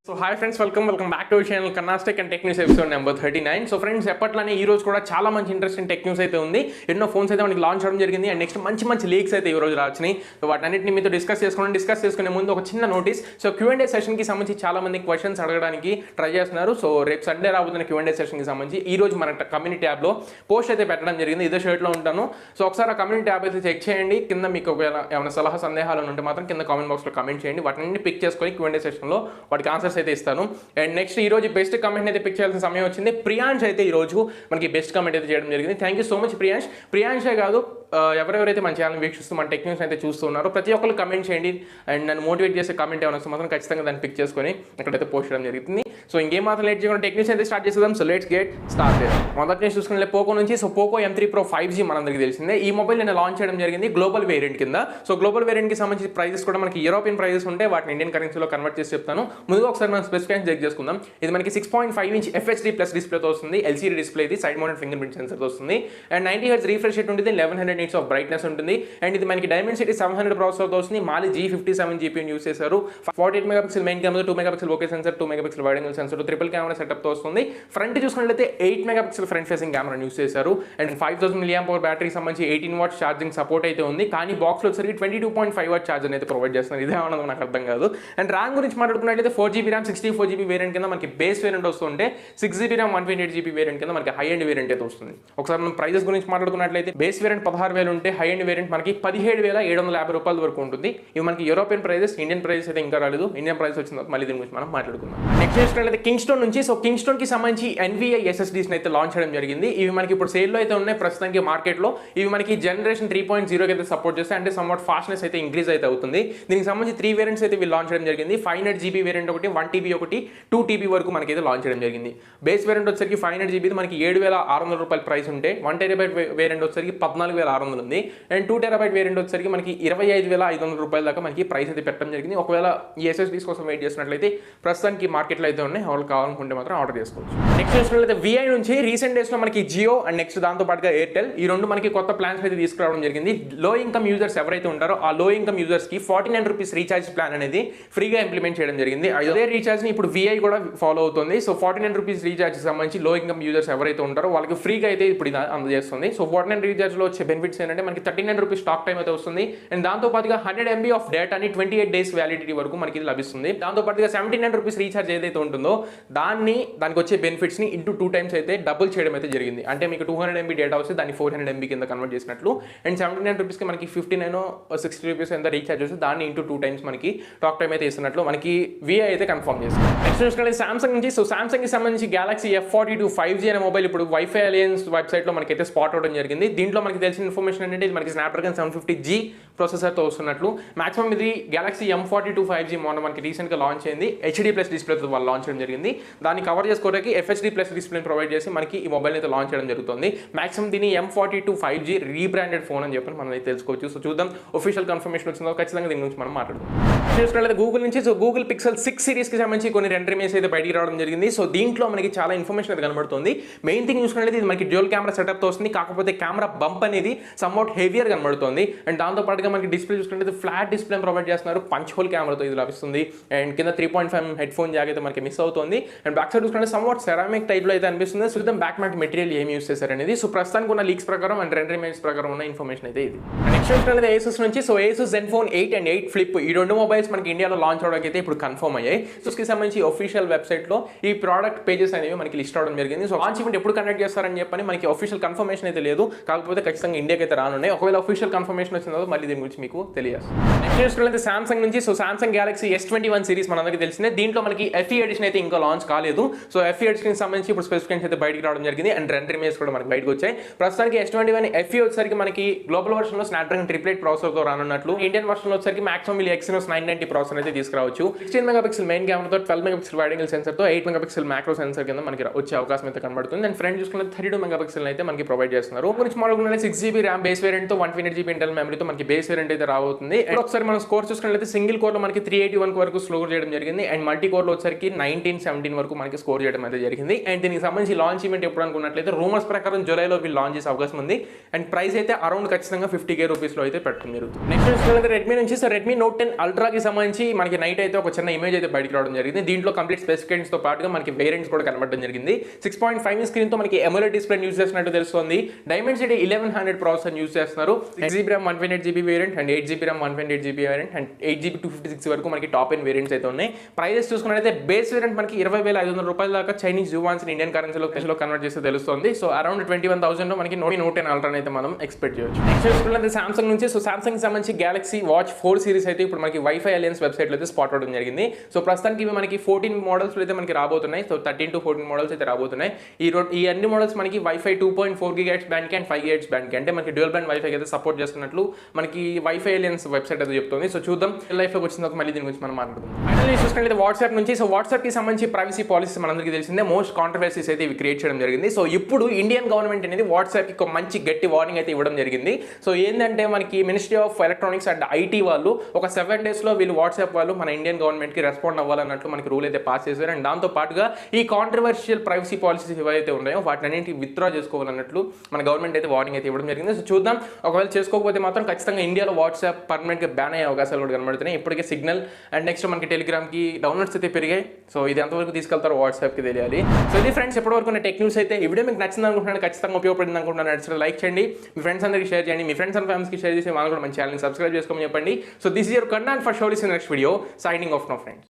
So hi friends, welcome back to our channel Kanna and Technews episode number 39. So friends, ఎప్పట్లానే ఈ రోజు కూడా చాలా మంచి ఇంట్రెస్టింగ్ టెక్ న్యూస్ అయితే ఉంది. ఎన్నో ఫోన్స్ అయితే మనకి లాంచ్ అవడం జరిగింది అండ్ నెక్స్ట్ మంచి లీక్స్ అయితే ఈ రోజు రాచ్చినాయి. సో వాటన్నిటిని మీతో డిస్కస్ చేసుకునే ముందు ఒక చిన్న నోటీస్. సో Q&A సెషన్ కి సంబంధించి చాలా మంది క్వశ్చన్స్ అడగడానికి ట్రై చేస్తున్నారు. సో రేపు సండే రాబోతున్న Q&A సెషన్ కి సంబంధించి ఈ రోజు మన కమ్యూనిటీ ట్యాబ్ లో పోస్ట్ అయితే పెట్టడం జరిగింది. ఇదే షర్ట్ లో ఉంటాను. సో ఒకసారి ఆ కమ్యూనిటీ ట్యాబ్ అయితే చెక్ చేయండి. కింద మీకు ఒకవేళ ఏమైనా సలహా సందేహాలు ఉంటే మాత్రం కింద కామెంట్ బాక్స్ లో కామెంట్ చేయండి. వాటిని పిక్ చేసుకొని Q&A సెషన్ లో వాటికి ఆన్సర్స్ అయితే ఇస్తాను. అండ్ నెక్స్ట్ ఈ రోజు బెస్ట్ కమెంట్ అయితే పిక్ చేయాల్సిన సమయం వచ్చింది. ప్రియాంష్ అయితే ఈ రోజు మనకి బెస్ట్ కమెంట్ అయితే చేయడం జరిగింది. థ్యాంక్ యూ సో మచ్ ప్రియాంషే కాదు, ఎవరెవరైతే మన ఛానల్ వీక్షిస్తూ మన టెక్ న్యూస్ అయితే చూస్తూ ఉన్నారో ప్రతి ఒక్కరు కమెంట్ చేయండి. అండ్ నన్ను మోటివేట్ చేసే కమెంట్ ఏమైనా వస్తే మాత్రం ఖచ్చితంగా దాన్ని పిక్ చేసుకొని అక్కడైతే పోస్ట్ చేయడం జరుగుతుంది. సో ఇంకేం మాత్రం లేట్ చేయకుండా టెక్ న్యూస్ అయితే స్టార్ట్ చేద్దాం. So let's get started. మొదటి నుంచి చూసుకుంటే పోకో నుంచి. సో పోకో M3Pro 5G మనందరికీ తెలిసిందే. ఈ మొబైల్ నేను లాంచ్ చేయడం జరిగింది గ్లోబల్ వేరియంట్ కింద. సో గ్లోబల్ వేరియంట్ కి సంబంధించి ప్రైజెస్ కూడా మనకి యూరోపియన్ ప్రైజెస్ ఉంటే వాటిని ఇండియన్ కరెన్సీలో కన్వర్ట్ చేసి చెప్తాను. ముందుగా ఒకసారి మనం స్పెసిఫికేషన్ చెక్ చేసుకుందాం. ఇది మనకి 6.5 ఇంచ్ FHD ప్లస్ డిస్ప్లేతో వస్తుంది. LCD డిస్ప్లే ఇది, సైడ్ మౌంటెడ్ ఫింగర్ ప్రింట్ సెన్సర్తో వస్తుంది. అండ్ 90 Hz రిఫ్రెష్ రేట్ ఉంటుంది. 1100 nits ఆఫ్ బ్రైట్నెస్ ఉంటుంది. అండ్ ఇది మనకి డైమెన్సిటీ 700 ప్రాసెసర్తో వస్తుంది. మాలి G57 GPU యూస్ చేశారు. 48 megapixel main camera, 2 megapixel okay sensor, 2 megapixel wide angle sensor, triple camera సెటప్తో వస్తుంది. ఫ్రంట్ చూసుకున్నట్లయితే 8 megapixel front facing camera use చేశారు. అండ్ 5000 mAh బ్యాటరీకి సంబంధించి 18 వాట్స్ ఛార్జింగ్ సపోర్ట్ అయితే ఉంది. కానీ బాక్స్లో వచ్చేసరికి 22.5 వాట్ ఛార్జర్ అయితే ప్రొవైడ్ చేస్తున్నారు. ఇదే అన్నది నాకు అర్థం కాదు. అండ్ ర్యామ్ గురించి మాట్లాడుకున్నట్లయితే 4GB ర్యామ్ 64GB వేరియంట్ కింద మనకి బేస్ వేరియంట్ వస్తుంటే 6GB ర్యామ్ 128GB వేరియంట్ కింద మనకి హై ఎండ్ వేరియంట్ అయితే వస్తుంది. ఒకసారి మనం ప్రైజెస్ గురించి మాట్లాడుకున్నట్లయితే బేస్ వేరియంట్ 16,000 ఉంటే హై ఎండ్ వేరియంట్ మనకి 17,750 రూపాయల వరకు ఉంటుంది. ఇవి మనకి యూరోపియన్ ప్రైజెస్, ఇండియన్ ప్రైజెస్ అయితే ఇంకా రాలేదు. ఇండియన్ ప్రైస్ వచ్చిన తర్వాత మళ్ళీ దీని గురించి మనం మాట్లాడుకుందాం. నెక్స్ట్ చూసుకున్నట్లయితే కింగ్స్టోన్ నుంచి. సో కింగ్స్టోన్ కి సంబంధించి NVI SSDs అయితే లాంచ్ చేయడం జరిగింది. ఇవి మనకి ఇప్పుడు సేల్లో అయితే ఉన్నాయి ప్రస్తుతానికి మార్కెట్లో. ఇవి మనకి జనరేషన్ 3.0 అయితే సపోర్ట్ చేస్తాయి. అంటే సమ్వాట్ ఫాస్ట్నెస్ అయితే ఇంక్రీజ్ అయితే అవుతుంది. దీనికి సంబంధించి 3 వేరియంట్స్ అయితే వీళ్ళు లాంచ్ చేయడం జరిగింది. 500GB వేరియంట్ ఒకటి, 1TB ఒకటి, 2TB వరకు మనకైతే లాంచ్ చేయడం జరిగింది. బేస్ వేరియంట్ వచ్చేసరికి 500GB మనకి 7,600 రూపాయల ప్రైస్ ఉంటే 1TB వేరియంట్ వచ్చేసరికి 14,600 ఉంది. అండ్ 2TB వేరియంట్ వచ్చేసరికి మనకి 25,500 రూపాయల దాకా మనకి ప్రైస్ అయితే పెట్టడం జరిగింది. ఒకవేళ ఈ SSDs కోసం వెయిట్ చేసినట్లయితే ప్రస్తుతానికి మార్కెట్లో అయితే ఉన్నాయి. వాళ్ళు కావాలనుకుంటే మాత్రం ఆర్డర్ చేసుకోవచ్చు. నెక్స్ట్ చూసినట్లయితే VI నుంచి రీసెంట్ డేస్లో మనకి జియో అండ్ నెక్స్ట్ దాంతో పాటుగా ఎయిర్టెల్ ఈ రెండు మనకి కొత్త ప్లాన్స్ అయితే తీసుకురావడం జరిగింది. లో ఇన్కమ్ యూజర్స్ ఎవరైతే ఉంటారో ఆ లో ఇన్కమ్ యూజర్స్కి 49 రూపీస్ రీఛార్జ్ ప్లాన్ అనేది ఫ్రీగా ఇంప్లిమెంట్ చేయడం జరిగింది. అదే రీఛార్జ్ని ఇప్పుడు VI కూడా ఫాలో అవుతుంది. సో 49 రూపీస్ రీఛార్జ్ సంబంధించి లో ఇన్కమ్ యూజర్స్ ఎవరైతే ఉంటారో వాళ్ళకి ఫ్రీగా అయితే ఇప్పుడు అందజేస్తుంది. సో 49 రీఛార్జ్లో వచ్చే బెనిఫిట్స్ ఏంటంటే మనకి 39 రూపీస్ స్టాక్ టైం అయితే వస్తుంది. అండ్ దాంతో పాటుగా 100 MB ఆఫ్ డేటాని 28 డేస్ వ్యాలిడిటీ వరకు మనకి ఇది లభిస్తుంది. దాంతో పాటుగా 79 రూపీస్ రీఛార్జ్ ఏదైతే ఉంటుందో దానికి వచ్చే బెనిఫిట్స్ ని ఇంటూ 2 టైమ్స్ అయితే డబుల్ చేయడం అయితే జరిగింది. అంటే మీకు 200 MB డేటా వస్తే దాన్ని 400 MB కింద కన్వర్ట్ చేసినట్లు. అండ్ 79 రూపీస్కి మనకి 59 60 రూపీస్ ఎంత రీఛార్జ్ వస్తే దాన్ని ఇంటూ 2 టైమ్స్ మనకి టాక్ టైం అయితే ఇస్తున్నట్లు మనకి VI అయితే కన్ఫర్మ్ చేస్తుంది. నెక్స్ట్ చూసుకుంటే సామ్సంగ్ నుంచి. సో సామ్సంగ్ కి సంబంధించి Galaxy F42 5G అనే మొబైల్ ఇప్పుడు వైఫై అలయన్స్ వెబ్సైట్ లో మనకైతే స్పాట్ అవడం జరిగింది. దీంట్లో మనకి తెలిసిన ఇన్ఫర్మేషన్ ఏంటంటే ఇది మనకి స్నాప్డ్రాగన్ 750G ప్రాసెసర్తో వస్తున్నట్లు. మాక్సిమం ఇది Galaxy M42 5G మొన్న మనకి రీసెంట్గా లాంచ్ అయింది. HD ప్లస్ డిస్ప్లేతో వాళ్ళు లాంచ్ చేయడం జరిగింది. దాన్ని కవర్ చేసుకోవడానికి FHD ప్లస్ డిస్ప్లేని ప్రొవైడ్ చేసి మనకి ఈ మొబైల్ అయితే లాంచ్ చేయడం జరుగుతుంది. మాక్సిమం దీన్ని M42 5G రీబ్రాండెడ్ ఫోన్ అని చెప్పి మనం అయితే తెలుసుకోవచ్చు. సో చూద్దాం ఒఫీషియల్ కన్ఫర్మేషన్ వచ్చిందో ఖచ్చితంగా దీని గురించి మనం మాట్లాడుకుందాం. చూసుకున్నట్లయితే గూగుల్ నుంచి. సో గూగుల్ Pixel 6 సిరీస్కి సంబంధించి కొన్ని రెండర్ ఇమేజ్ అయితే బయటికి రావడం జరిగింది. సో దీంట్లో మనకి చాలా ఇన్ఫర్మేషన్ అయితే కనబడుతుంది. మెయిన్ థింగ్ చూసుకున్నట్లయితే ఇది మనకి డ్యూయల్ కెమెరా సెటప్తో వస్తుంది. కాకపోతే కెమెరా బంప్ అనేది సమ్వాట్ హెవియర్ కనబడుతుంది. అండ్ దాంతో పాటుగా మనకి డిస్ప్లే చూసుకుంటే ఫ్లాట్ డిస్ప్లే ప్రొవైడ్ చేస్తున్నారు. పంచ్ హోల్ కెమెరాతో ఇది లభిస్తుంది. అండ్ కింద 3.5 హెడ్ ఫోన్ జాగ్ అయితే మనకి మిస్ అవుతుంది. అండ్ బ్యాక్ సైడ్ చూసుకుంటే సమ్వాట్ సెరామిక్ టైప్లో అయితే అనిపిస్తుంది. సో బ్యాక్ మ్యాట్ మెటీరియల్ ఏమి యూస్ చేశారనేది సో ప్రస్తుతానికి ఉన్న లీక్స్ ప్రకారం అండ్ రెండర్ ఇమేజ్ ప్రకారం ఉన్న ఇన్ఫర్మేషన్ అయితే ఇది. నెక్స్ట్ చూసుకుంటే ఏసూస్ నుంచి. So Asus Zenfone 8 and 8 Flip ఈ రెండు మొబైల్స్ మనకి ఇండియాలో లాంచ్ అవడానికి అయితే ఇప్పుడు కన్ఫర్మ్ అయ్యాయి. సూస్కి సంబంధించి ఆఫీషియల్ వెబ్సైట్లో ఈ ప్రోడక్ట్ పేజెస్ అనేవి మనకి లిస్ట్ అవడం జరిగింది. సో లాంచ్ ఈవెంట్ ఎప్పుడు కండక్ట్ చేస్తారని చెప్పని మనకి ఆఫీషియల్ కన్ఫర్మేషన్ అయితే లేదు. కాకపోతే ఖచ్చితంగా ఇండియాకి అయితే రానున్నాయి. ఒకవేళ ఆఫీషియల్ కన్ఫర్మేషన్ వచ్చిన తర్వాత మళ్ళీ దీని గురించి మీకు తెలియజేస్తాను. నెక్స్ట్ చూసుకుంటే సామ్సంగ్ నుంచి. So Samsung Galaxy S21 series మనందరికీ తెలిసిందే. దీంట్లో మనకి FE ఎడిషన్ అయితే ఇంకా లాంచ్ కాలేదు. సో FE ఎడిషన్ సంబంధించి ఇప్పుడు స్పెసిఫికేషన్స్ అయితే బయటికి రావడం జరిగింది. అండ్ రెండర్ ఇమేజ్ కూడా మనకి బయటకు వచ్చాయి. ప్రస్తుతానికి S21 FE వచ్చేసరికి మనకి గ్లోబల్ వర్షన్ లో స్నాప్డ్రాగన్ 888 ప్రాసెసర్తో రానున్నట్లు. ఇండియన్ వర్షన్ లో వచ్చేసరికి మాక్సిమం వీళ్ళు Exynos 990 ప్రాసెసర్ అయితే తీసుకురావచ్చు. 16 మెగాపిక్సెల్ మెయిన్ కెమెరాతో, 12 మెగాపిక్సెల్ వైడ్ యాంగిల్ సెన్సర్తో, 8 మెగాపిక్సెల్ మ్యాక్రో సెన్సర్ కింద మనకి వచ్చే అవకాశం అయితే కనబడుతుంది. అండ్ ఫ్రంట్ చూసుకుంటే 32 మెగాపిక్సెల్ అయితే మనకి ప్రొవైడ్ చేస్తున్నారు. గురించి మాట్లాడుకుంటే 6GB ర్యామ్ బేస్ వేరియంట్ తో 128GB ఇంటర్నల్ మెమరీతో మనకి బేస్ వేరియంట్ అయితే రాబోతుంది. ఒకసారి మనం స్కోర్ చూసుకున్నట్లయితే సింగిల్ కోర్ లో మనకి 381 వరకు స్కోర్ చేయడం జరిగింది. అండ్ మల్టీ కోర్ లో వచ్చేసరికి 1917 వరకు మనకి స్కోర్ చేయడం అయితే జరిగింది. అండ్ దీనికి సంబంధించి లాంచ్ ఈవెంట్ ఎప్పుడు అనుకున్నట్లయితే రూమర్స్ ప్రకారం జూలైలో వీళ్ళు లాంచ్ చేసే అవకాశం ఉంది. అండ్ ప్రైస్ అయితే అరౌండ్ ఖచ్చితంగా 50,000 రూపీస్లో అయితే పెట్టడం జరుగుతుంది. నెక్స్ట్ చూసుకుంటే రెడ్మీ నుంచి సో రెడ్మీ నోట్ 10 అల్ట్రాకి సంబంధించి మనకి నైట్ అయితే ఒక చిన్న ఇమేజ్ అయితే బయటకు రావడం జరిగింది. దీంట్లో కంప్లీట్ స్పెసిఫికేషన్స్తో పాటుగా మనకి వేరియంట్స్ కూడా కనబడడం జరిగింది. 6.5 స్క్రీన్తో మనకి ఎమోలెడ్ డిస్ప్లే యూస్ చేస్తున్నట్టు తెలుస్తుంది. డైమెన్సిటీ 1100 ప్రాసెసర్ యూస్ చేస్తున్నారు. 6GB RAM 128GB variant and 8GB RAM 128GB variant and 8GB 256 వరకు మనకి టాప్ ఎండ్ వేరియంట్స్ అయితే ఉన్నాయి. ప్రైజెస్ చూసుకున్నట్లయితే బేస్ వేరియంట్ మనకి 20,500 రూపాయల దాకా చైనీస్ యువాన్స్ ఇండియన్ కరెన్సీలో కన్వర్ట్ చేస్తే తెలుస్తుంది. సో అరౌండ్ 21,000 లో మనకి నోట్ 10 అల్ట్రా అయితే మనం ఎక్స్పెక్ట్ చేయొచ్చు. నెక్స్ట్ చూసుకున్నట్లయితే సామ్సంగ్ నుంచి సో సామ్సంగ్ సంబంధించి గెలాక్సీ వాచ్ 4 సిరీస్ అయితే ఇప్పుడు మనకి వైఫై అలయన్స్ వెబ్సైట్లో అయితే స్పాట్ అవడం జరిగింది. సో ప్రస్తుతానికి ఇవి మనకి 14 మోడల్స్ అయితే మనకి రాబోతున్నాయి. సో 13 to 14 మోడల్స్ అయితే రాబోతున్నాయి. ఈ అన్ని మోడల్స్ మనకి వైఫై 2.4 GHz బ్యాండ్ కి అండ్ 5 GHz బ్యాండ్ కి అంటే మనకి డ్యూయల్ బ్యాండ్ వైఫై అయితే సపోర్ట్ చేస్తున్నట్లు మనకి వైఫై అలయన్స్ వెబ్సైట్ అయితే చెప్తుంది. సో చూద్దాం లైఫ్ లోకి వచ్చిన మళ్ళీ దీని గురించి మనం మాట్లాడుకుందాం. ఫైనల్లీ చూసుకున్నట్లయితే వాట్సాప్ నుంచి సో వాట్సాప్ కి సంబంధించి ప్రైవసీ పాలసీస్ మనందరికీ తెలిసిందే. మోస్ట్ కాంట్రవర్సీస్ అయితే ఇవి క్రియేట్ చేయడం జరిగింది. సో ఇప్పుడు ఇండియన్ గవర్నమెంట్ అనేది వాట్సాప్ కి ఒక మంచి గట్టి వార్నింగ్ అయితే ఇవ్వడం జరిగింది. సో ఏంటంటే మనకి ministry of electronics and IT వాళ్ళు ఒక 7 days లో వీళ్ళు వాట్సాప్ వాళ్ళు మన ఇండియన్ గవర్నమెంట్ కి రెస్పాండ్ అవ్వాలన్నట్లు మనకి రూల్ అయితే పాస్ చేశారు. అండ్ దాంతో పాటుగా ఈ కాంట్రవర్షియల్ ప్రైవసీ పాలసీస్ ఏవైతే ఉన్నాయో వాటిని అన్నింటికి విత్డ్రా చేసుకోవాలన్నట్లు మన గవర్నమెంట్ అయితే వార్నింగ్ అయితే ఇవ్వడం జరిగింది. సో చూద్దాం, ఒకవేళ చేసుకోకపోతే మాత్రం ఖచ్చితంగా ఇండియాలో వాట్సాప్ పర్మనెంట్ గా బ్యాన్ అయ్యే అవకాశాలు కూడా కనబడుతున్నాయి. ఇప్పటికే సిగ్నల్ అండ్ నెక్స్ట్ మనకి టెలిగ్రామ్ కి డౌన్లోడ్స్ అయితే పెరిగాయి. సో ఇది ఎంతవరకు తీసుకెళ్తారో వాట్సాప్ కి తెలియాలి. సో ఇది ఫ్రెండ్స్ ఎప్పటివరకు ఉన్న టెక్ న్యూస్ అయితే. ఈ వీడియో మీకు నచ్చింది అనుకుంటున్నాను, ఖచ్చితంగా ఉపయోగపడింది అనుకుంటున్నాను. నచ్చితే లైక్ చేయండి, మీ ఫ్రెండ్స్ అందరికీ షేర్ చేయండి, మీ ఫ్రెండ్స్ అండ్ ఫ్యామిలీస్కి షేర్ చేసి వాళ్ళు కూడా మన ఛానల్ని సబ్స్క్రైబ్ చేసుకోమని చెప్పండి. So this is your Kanna and for sure is in next video. Signing off now friends.